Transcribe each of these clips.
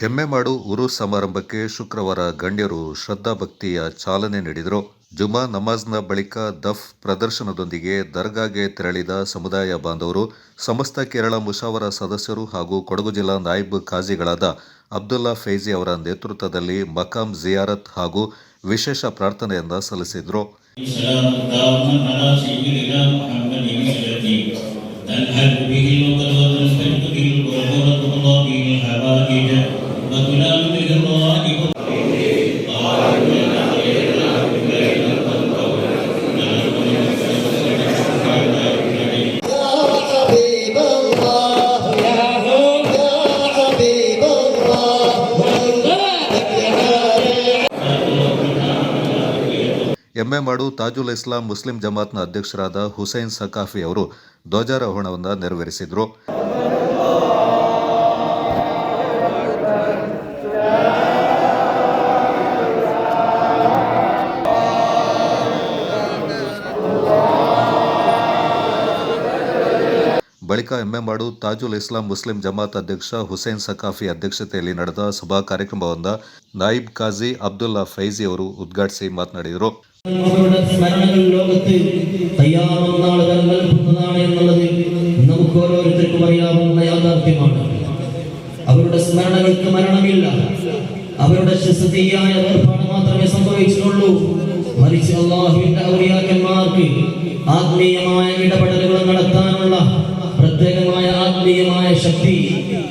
ಎಮ್ಮೆಮಾಡು ಉರುಸ್ ಸಮಾರಂಭಕ್ಕೆ ಶುಕ್ರವಾರ ಗಣ್ಯರು ಶ್ರದ್ಧಾಭಕ್ತಿಯ ಚಾಲನೆ ನೀಡಿದರು. ಜುಮಾ ನಮಾಜ್ನ ಬಳಿಕ ದಫ್ ಪ್ರದರ್ಶನದೊಂದಿಗೆ ದರ್ಗಾಗೆ ತೆರಳಿದ ಸಮುದಾಯ ಬಾಂಧವರು ಸಮಸ್ತ ಕೇರಳ ಮುಷಾವರಾ ಸದಸ್ಯರು ಹಾಗೂ ಕೊಡಗು ಜಿಲ್ಲಾ ನಾಯಿಬ್ ಖಾಜಿಗಳಾದ ಅಬ್ದುಲ್ಲಾ ಫೈಜಿ ಅವರ ನೇತೃತ್ವದಲ್ಲಿ ಮಕಾಂ ಜಿಯಾರತ್ ಹಾಗೂ ವಿಶೇಷ ಪ್ರಾರ್ಥನೆಯನ್ನ ಸಲ್ಲಿಸಿದರು. ಎಮ್ಮೆಮಾಡು ತಾಜುಲ್ ಇಸ್ಲಾಂ ಮುಸ್ಲಿಂ ಜಮಾತ್ನ ಅಧ್ಯಕ್ಷರಾದ ಹುಸೈನ್ ಸಕಾಫಿ ಅವರು ಧ್ವಜಾರೋಹಣವನ್ನು ನೆರವೇರಿಸಿದರು. ಬಳಿಕ ಎಮ್ಮೆಮಾಡು ತಾಜುಲ್ ಇಸ್ಲಾಂ ಮುಸ್ಲಿಂ ಜಮಾತ್ ಅಧ್ಯಕ್ಷ ಹುಸೈನ್ ಸಕಾಫಿ ಅಧ್ಯಕ್ಷತೆಯಲ್ಲಿ ನಡೆದ ಸಭಾ ಕಾರ್ಯಕ್ರಮವನ್ನು ನಾಯಿಬ್ ಖಾಜಿ ಅಬ್ದುಲ್ಲಾ ಫೈಜಿ ಅವರು ಉದ್ಘಾಟಿಸಿ ಮಾತನಾಡಿದರು. അവരുടെ സ്മരണകൾ ലോകത്ത് തയ്യാറാവുന്ന ആളുകൾ നൽകുന്നതാണ് എന്നുള്ളത് നമുക്ക് ഓരോരുത്തർക്കും അറിയാവുന്ന യാഥാർത്ഥ്യമാണ്. അവരുടെ സ്മരണകൾക്ക് മരണമില്ല. അവരുടെ ശസ്ത്രീയായ വേർപാട് മാത്രമേ സംഭവിച്ചിട്ടുള്ളൂ. മറിച്ച് അല്ലാഹുവിന്റെ ഔലിയാക്കന്മാർക്ക് ആത്മീയമായ ഇടപെടലുകൾ നടത്താനുള്ള പ്രത്യേകമായ ആത്മീയമായ ശക്തി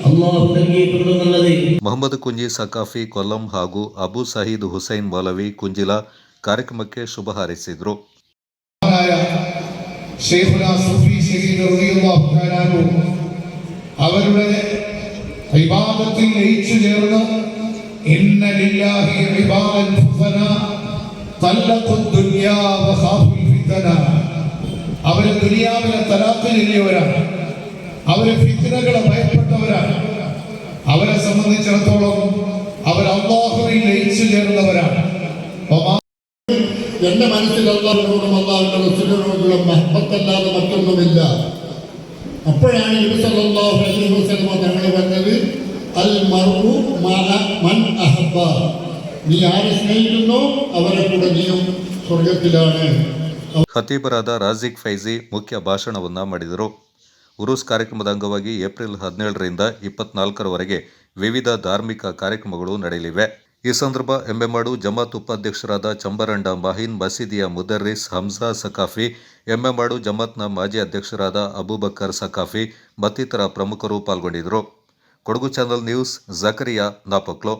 അല്ലാഹു നൽകിയിട്ടുണ്ടെന്നുള്ളത്. ಮೊಹಮ್ಮದ್ ಕುಂಜಿ ಸಕಾಫಿ ಕೊಲ್ಲಂ ಹಾಗೂ ಅಬು ಸಹೀದ್ ಹುಸೈನ್ ಮೌಲವಿ ಕುಂಜಿಲಾ ಕಾರ್ಯಕ್ರಮಕ್ಕೆ ಶುಭ ಹಾರೈಸಿದರು. അവരുടെ ഇബാദത്തിൽ ലയിച്ചു ചേർന്ന് ഇന്ന ലില്ലാഹി ഇബാദൻ ഫുസന തല്ലഖു ദുനിയാ വഖാഫുൽ ഫിതന. അവർ ദുനിയാവിലെ തലാഖ് ചൊല്ലിയവരാണ്. അവർ ഫിത്നകളെ ഭയപ്പെട്ടവരാണ്. അവരെ സംബന്ധിച്ചിടത്തോളം അവർ അല്ലാഹുവിൽ ലയിച്ചു ചേർന്നവരാണ്. എന്റെ മനസ്സിൽ അല്ലാഹുവിനോടും അല്ലാഹുവിന്റെ റസൂലിനോടുള്ള മഹബത്തല്ലാതെ മറ്റൊന്നുമില്ല. അപ്പോഴാണ് നബി സല്ലല്ലാഹു അലൈഹി വസല്ലം തങ്ങൾ പറഞ്ഞത്, അൽ മർഉ മഅ മൻ അഹബ്ബ. നീ ആരെ സ്നേഹിക്കുന്നോ അവരെ കൂടെ നീയും ಸ್ವರ್ಗത്തിലാണ്. ಖತೀಬರಾದ ರಾಜಿಕ್ ಫೈಜಿ ಮುಖ್ಯ ಭಾಷಣವನ್ನ ಮಾಡಿದರು. ಉರುಸ್ ಕಾರ್ಯಕ್ರಮದ ಅಂಗವಾಗಿ ಏಪ್ರಿಲ್ 17ರಿಂದ 24ರವರೆಗೆ ವಿವಿಧ ಧಾರ್ಮಿಕ ಕಾರ್ಯಕ್ರಮಗಳು ನಡೆಯಲಿವೆ. ಈ ಸಂದರ್ಭ ಎಮ್ಮೆಮಾಡು ಜಮಾತ್ ಉಪಾಧ್ಯಕ್ಷರಾದ ಚಂಬರಂಡ ಮಾಹಿನ್, ಮಸೀದಿಯ ಮುದರ್ರಿಸ್ ಹಮ್ಜಾ ಸಕಾಫಿ, ಎಮ್ಮೆಮಾಡು ಜಮಾತ್ನ ಮಾಜಿ ಅಧ್ಯಕ್ಷರಾದ ಅಬೂಬಕರ್ ಸಕಾಫಿ ಮತ್ತಿತರ ಪ್ರಮುಖರು ಪಾಲ್ಗೊಂಡಿದ್ದರು. Kodagu channel news, Zakariya ನಾಪಕ್ಲೋ.